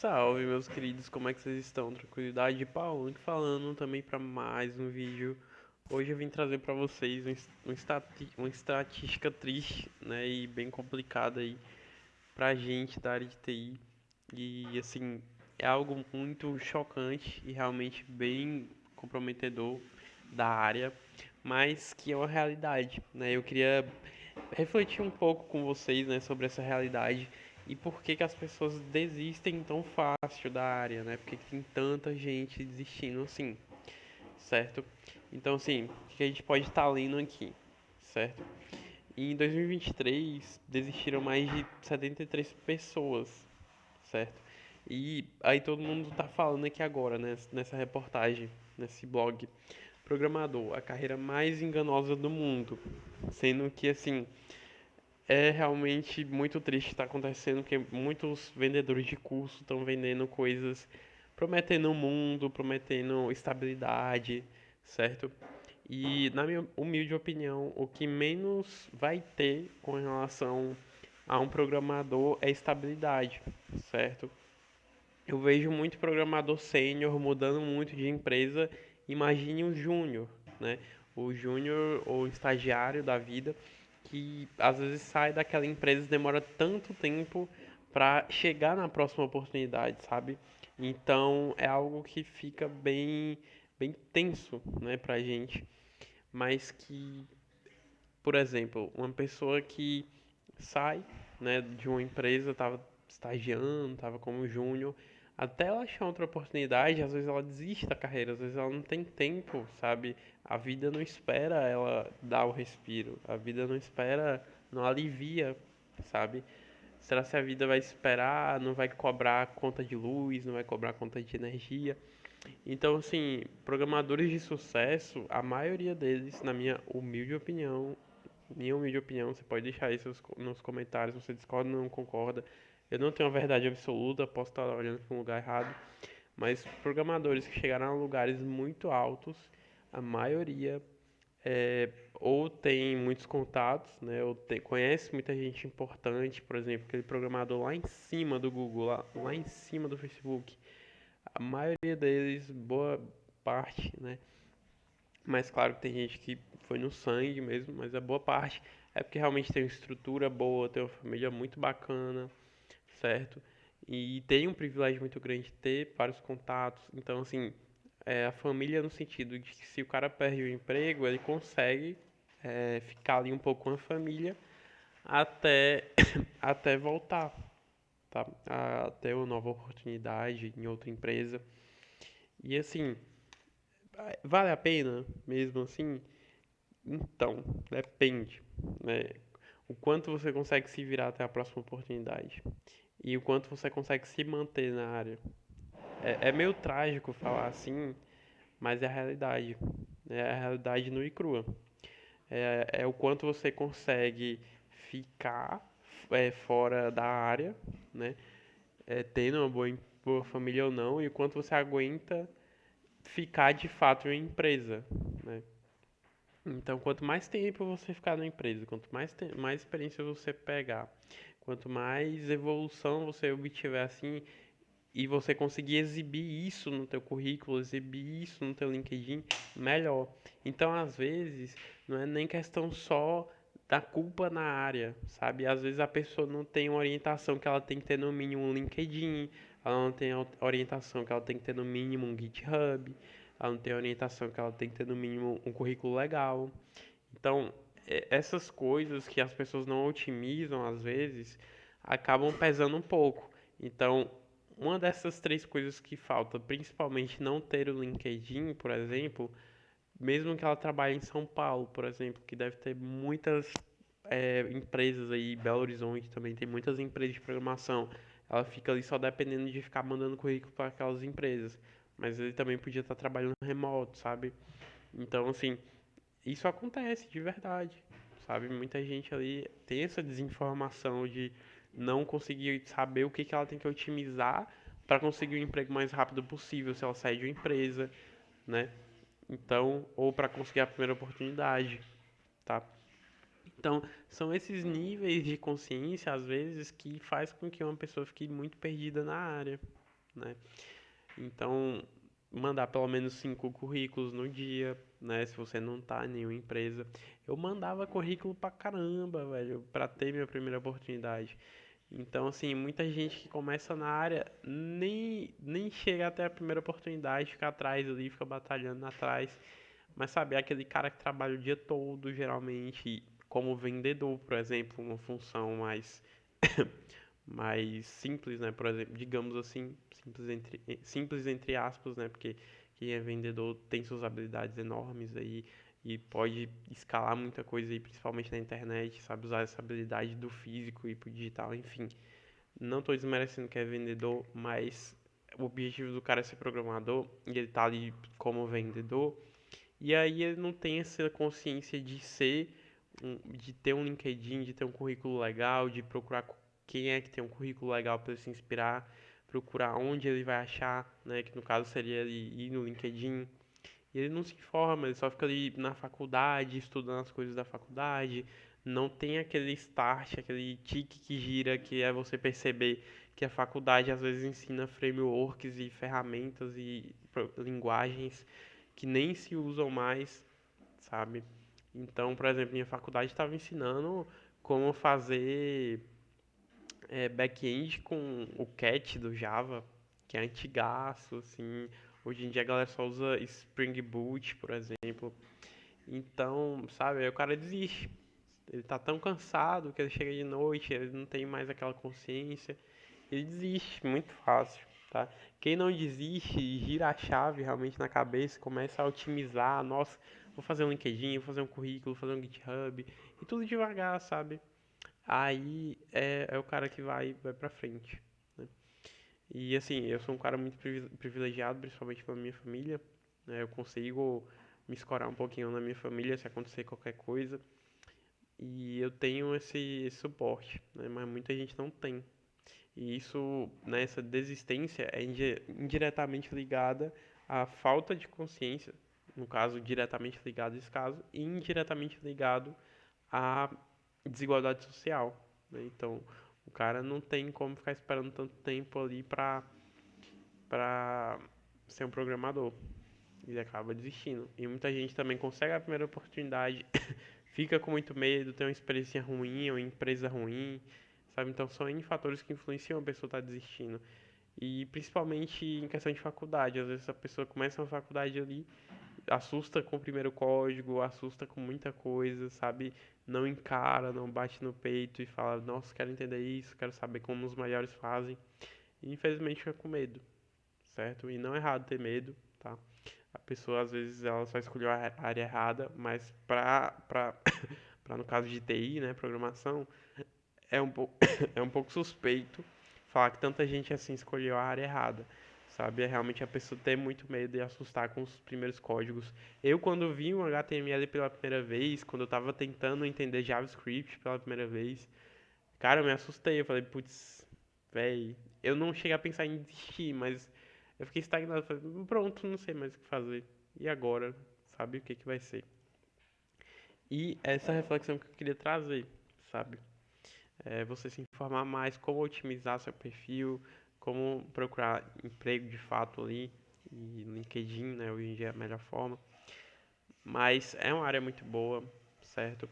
Salve, meus queridos, como é que vocês estão? Tranquilidade? Paulo aqui falando também para mais um vídeo. Hoje eu vim trazer para vocês uma estatística triste, né, e bem complicada aí pra gente da área de TI. E assim, é algo muito chocante e realmente bem comprometedor da área, mas que é uma realidade, né? Eu queria refletir um pouco com vocês, né, sobre essa realidade e por que que as pessoas desistem tão fácil da área, né? Por que que tem tanta gente desistindo assim, certo? Então, assim, o que a gente pode estar lendo aqui, certo? Em 2023, desistiram mais de 73 pessoas, certo? E aí todo mundo tá falando aqui agora, né, nessa reportagem, nesse blog. Programador, a carreira mais enganosa do mundo. Sendo que, assim, é realmente muito triste estar acontecendo, porque muitos vendedores de curso estão vendendo coisas prometendo um mundo, prometendo estabilidade, certo? E, na minha humilde opinião, o que menos vai ter com relação a um programador é estabilidade, certo? Eu vejo muito programador sênior mudando muito de empresa. Imagine o júnior, né? O júnior ou estagiário da vida que às vezes sai daquela empresa e demora tanto tempo para chegar na próxima oportunidade, sabe? Então é algo que fica bem tenso, né, pra gente, mas que, por exemplo, uma pessoa que sai, né, de uma empresa, estava estagiando, estava como júnior, até ela achar outra oportunidade, às vezes ela desiste da carreira, às vezes ela não tem tempo, sabe? A vida não espera ela dar o respiro, a vida não espera, não alivia, sabe? Será se a vida vai esperar, não vai cobrar conta de luz, não vai cobrar conta de energia? Então, assim, programadores de sucesso, a maioria deles, na minha humilde opinião, você pode deixar isso nos comentários, se você discorda ou não concorda. Eu não tenho a verdade absoluta, posso estar olhando para um lugar errado, mas programadores que chegaram a lugares muito altos, a maioria ou tem muitos contatos, né, conhece muita gente importante, por exemplo, aquele programador lá em cima do Google, lá em cima do Facebook. A maioria deles, boa parte, né, mas claro que tem gente que foi no sangue mesmo, mas a boa parte é porque realmente tem uma estrutura boa, tem uma família muito bacana, certo? E tem um privilégio muito grande de ter vários contatos. Então, assim, a família no sentido de que se o cara perde o emprego, ele consegue ficar ali um pouco com a família até, até voltar, tá? Até uma nova oportunidade em outra empresa. E assim, vale a pena mesmo assim? Então, depende, né? O quanto você consegue se virar até a próxima oportunidade e o quanto você consegue se manter na área. É meio trágico falar assim, mas é a realidade. É a realidade nua e crua. É o quanto você consegue ficar fora da área, né? Tendo uma boa família ou não, e o quanto você aguenta ficar de fato em uma empresa, né? Então, quanto mais tempo você ficar na empresa, quanto mais experiência você pegar, quanto mais evolução você obtiver assim, e você conseguir exibir isso no teu currículo, exibir isso no teu LinkedIn, melhor. Então, às vezes, não é nem questão só da culpa na área, sabe? Às vezes a pessoa não tem uma orientação que ela tem que ter no mínimo um LinkedIn, ela não tem a orientação que ela tem que ter no mínimo um GitHub, ela não tem a orientação que ela tem que ter no mínimo um currículo legal. Então, essas coisas que as pessoas não otimizam às vezes acabam pesando um pouco. Então, uma dessas três coisas que falta, principalmente não ter o LinkedIn, por exemplo, mesmo que ela trabalhe em São Paulo, por exemplo, que deve ter muitas empresas aí, Belo Horizonte também tem muitas empresas de programação. Ela fica ali só dependendo de ficar mandando currículo para aquelas empresas. Mas ele também podia estar trabalhando remoto, sabe? Então, assim, isso acontece de verdade, sabe? Muita gente ali tem essa desinformação de não conseguir saber o que que ela tem que otimizar para conseguir o emprego mais rápido possível se ela sair de uma empresa, né? Então, ou para conseguir a primeira oportunidade, tá? Então, são esses níveis de consciência, às vezes, que faz com que uma pessoa fique muito perdida na área. né? Então, mandar pelo menos 5 currículos no dia, né? Se você não tá em nenhuma empresa. Eu mandava currículo pra caramba, velho, pra ter minha primeira oportunidade. Então, assim, muita gente que começa na área nem chega até a primeira oportunidade, fica atrás ali, fica batalhando atrás. Mas sabe, é aquele cara que trabalha o dia todo, geralmente, como vendedor, por exemplo, uma função mais simples, né? Por exemplo, digamos assim, simples entre aspas, né? Porque quem é vendedor tem suas habilidades enormes aí e pode escalar muita coisa aí, principalmente na internet, sabe usar essa habilidade do físico e pro digital, enfim. Não estou desmerecendo que é vendedor, mas o objetivo do cara é ser programador e ele tá ali como vendedor, e aí ele não tem essa consciência de ter um LinkedIn, de ter um currículo legal, de procurar quem é que tem um currículo legal para ele se inspirar, procurar onde ele vai achar, né, que no caso seria ele ir no LinkedIn. E ele não se informa, ele só fica ali na faculdade, estudando as coisas da faculdade, não tem aquele start, aquele tique que gira, que é você perceber que a faculdade às vezes ensina frameworks e ferramentas e linguagens que nem se usam mais, sabe? Então, por exemplo, minha faculdade estava ensinando como fazer back-end com o Cat do Java, que é antigaço, assim. Hoje em dia a galera só usa Spring Boot, por exemplo. Então, sabe, aí o cara desiste. Ele tá tão cansado que ele chega de noite, ele não tem mais aquela consciência. Ele desiste muito fácil, tá? Quem não desiste e gira a chave realmente na cabeça, começa a otimizar, nossa, vou fazer um LinkedIn, vou fazer um currículo, vou fazer um GitHub, e tudo devagar, sabe? Aí é o cara que vai pra frente, né? E assim, eu sou um cara muito privilegiado, principalmente pela minha família, né? Eu consigo me escorar um pouquinho na minha família se acontecer qualquer coisa. E eu tenho esse suporte, né? Mas muita gente não tem. E isso, né, essa desistência é indiretamente ligada à falta de consciência, no caso, diretamente ligado a esse caso, e indiretamente ligado à desigualdade social, né? Então, o cara não tem como ficar esperando tanto tempo ali pra ser um programador. Ele acaba desistindo. E muita gente também consegue a primeira oportunidade, fica com muito medo, tem uma experiência ruim, uma empresa ruim, sabe? Então são N fatores que influenciam a pessoa estar desistindo. E principalmente em questão de faculdade. Às vezes a pessoa começa uma faculdade ali, assusta com o primeiro código, assusta com muita coisa, sabe? Não encara, não bate no peito e fala, nossa, quero entender isso, quero saber como os maiores fazem. E infelizmente fica com medo, certo? E não é errado ter medo, tá? A pessoa às vezes ela só escolheu a área errada, mas pra no caso de TI, né, programação, é um pouco, é um pouco suspeito falar que tanta gente assim escolheu a área errada, sabe? É realmente a pessoa ter muito medo e assustar com os primeiros códigos. Eu, quando vi um HTML pela primeira vez, quando eu tava tentando entender JavaScript pela primeira vez, cara, eu me assustei. Eu falei, putz, véi, eu não cheguei a pensar em desistir, mas eu fiquei estagnado. Falei, pronto, não sei mais o que fazer. E agora? Sabe o que que vai ser? E essa reflexão que eu queria trazer, sabe? Você se informar mais como otimizar seu perfil, como procurar emprego de fato ali, e LinkedIn, né, hoje em dia é a melhor forma. Mas é uma área muito boa, certo?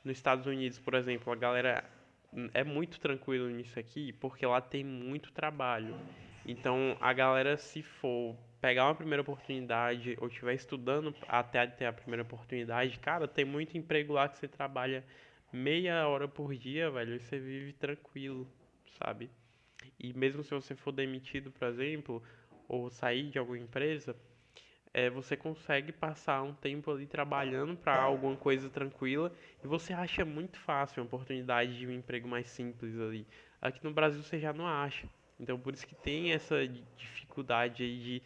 Nos Estados Unidos, por exemplo, a galera é muito tranquilo nisso aqui, porque lá tem muito trabalho. Então, a galera, se for pegar uma primeira oportunidade ou estiver estudando até ter a primeira oportunidade, cara, tem muito emprego lá que você trabalha meia hora por dia, velho, e você vive tranquilo, sabe? E mesmo se você for demitido, por exemplo, ou sair de alguma empresa, você consegue passar um tempo ali trabalhando para alguma coisa tranquila e você acha muito fácil uma oportunidade de um emprego mais simples ali. Aqui no Brasil você já não acha. Então por isso que tem essa dificuldade aí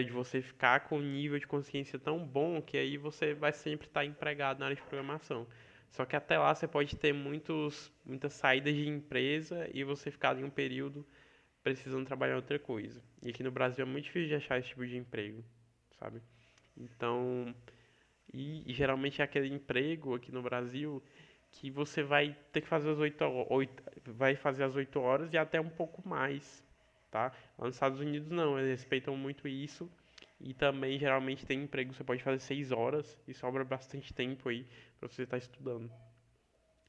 de você ficar com um nível de consciência tão bom que aí você vai sempre estar empregado na área de programação. Só que até lá você pode ter muitas saídas de empresa e você ficar ali um período precisando trabalhar em outra coisa. E aqui no Brasil é muito difícil de achar esse tipo de emprego, sabe? Então, e geralmente é aquele emprego aqui no Brasil que você vai ter que fazer vai fazer as 8 horas e até um pouco mais, tá? Lá nos Estados Unidos não, eles respeitam muito isso. E também geralmente tem emprego, você pode fazer 6 horas e sobra bastante tempo aí pra você estar estudando,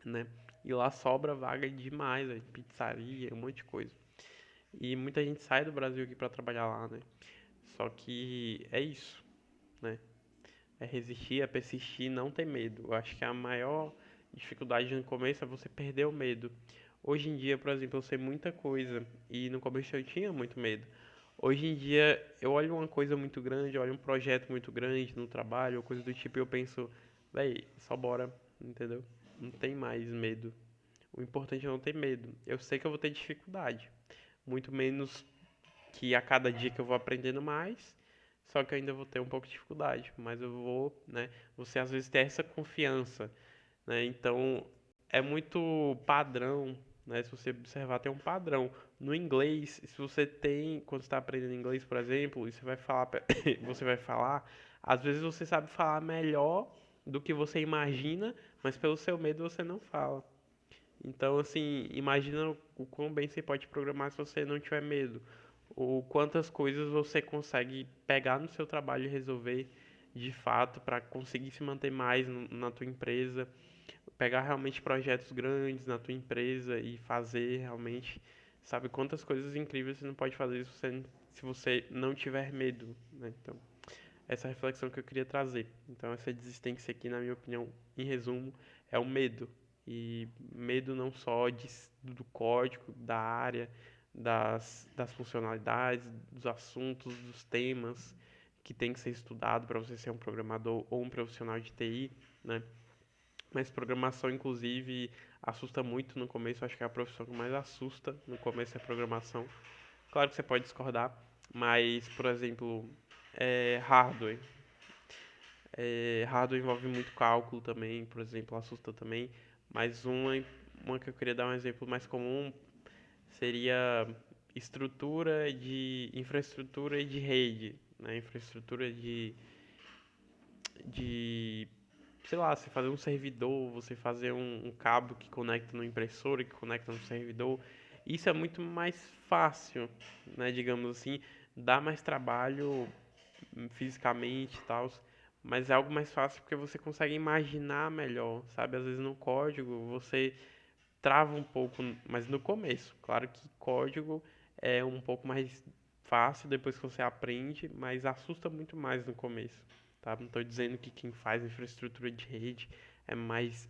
né? E lá sobra vaga demais, pizzaria, um monte de coisa. E muita gente sai do Brasil aqui pra trabalhar lá, né? Só que é isso, né? É resistir, é persistir, não ter medo. Eu acho que a maior dificuldade no começo é você perder o medo. Hoje em dia, por exemplo, eu sei muita coisa e no começo eu tinha muito medo. Hoje em dia, eu olho uma coisa muito grande, eu olho um projeto muito grande no trabalho, ou coisa do tipo, e eu penso, véi, só bora, entendeu? Não tem mais medo. O importante é não ter medo. Eu sei que eu vou ter dificuldade, muito menos que a cada dia que eu vou aprendendo mais, só que eu ainda vou ter um pouco de dificuldade, mas eu vou, né? Você às vezes ter essa confiança, né? Então é muito padrão, né? Se você observar, tem um padrão. No inglês, se você tem, quando está aprendendo inglês, por exemplo, e você vai falar, você vai falar, às vezes você sabe falar melhor do que você imagina, mas pelo seu medo você não fala. Então, assim, imagina o quão bem você pode programar se você não tiver medo. Ou quantas coisas você consegue pegar no seu trabalho e resolver de fato para conseguir se manter mais na tua empresa, pegar realmente projetos grandes na tua empresa e fazer realmente, sabe quantas coisas incríveis você não pode fazer se você não tiver medo, né? Então, essa reflexão que eu queria trazer. Então, essa desistência aqui, na minha opinião, em resumo, é o medo. E medo não só do código, da área, das funcionalidades, dos assuntos, dos temas que tem que ser estudado para você ser um programador ou um profissional de TI, né? Mas programação, inclusive, assusta muito no começo. Acho que é a profissão que mais assusta no começo é programação. Claro que você pode discordar, mas, por exemplo, hardware. Hardware envolve muito cálculo também, por exemplo, assusta também. Mas uma que eu queria dar um exemplo mais comum seria infraestrutura de rede, né? Infraestrutura de, sei lá, você fazer um servidor, você fazer um cabo que conecta no impressor e que conecta no servidor. Isso é muito mais fácil, né? Digamos assim, dá mais trabalho fisicamente e tal, mas é algo mais fácil porque você consegue imaginar melhor, sabe? Às vezes no código você trava um pouco, mas no começo. Claro que código é um pouco mais fácil depois que você aprende, mas assusta muito mais no começo, tá? Não estou dizendo que quem faz infraestrutura de rede é mais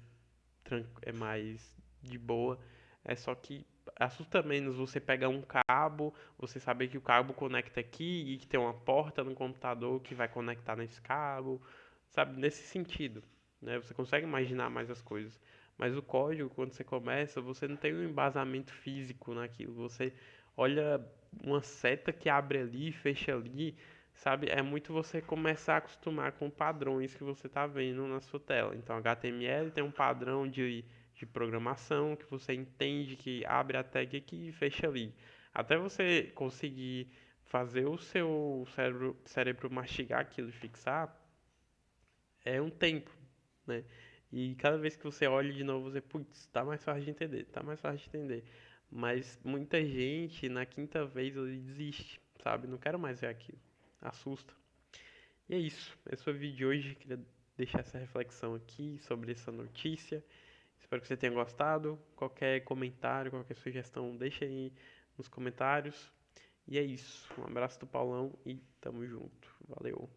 é mais de boa, é só que assusta menos você pegar um cabo, você saber que o cabo conecta aqui e que tem uma porta no computador que vai conectar nesse cabo, sabe? Nesse sentido, né? Você consegue imaginar mais as coisas. Mas o código, quando você começa, você não tem um embasamento físico naquilo. Você olha uma seta que abre ali, fecha ali, sabe? É muito você começar a acostumar com padrões que você está vendo na sua tela. Então, HTML tem um padrão de programação que você entende que abre a tag aqui e fecha ali. Até você conseguir fazer o seu cérebro mastigar aquilo e fixar, é um tempo, né? E cada vez que você olha de novo, você, putz, tá mais fácil de entender, tá mais fácil de entender. Mas muita gente, na quinta vez, ele desiste, sabe? Não quero mais ver aquilo. Assusta. E é isso. Esse foi o vídeo de hoje. Queria deixar essa reflexão aqui sobre essa notícia. Espero que você tenha gostado. Qualquer comentário, qualquer sugestão, deixa aí nos comentários. E é isso. Um abraço do Paulão e tamo junto. Valeu.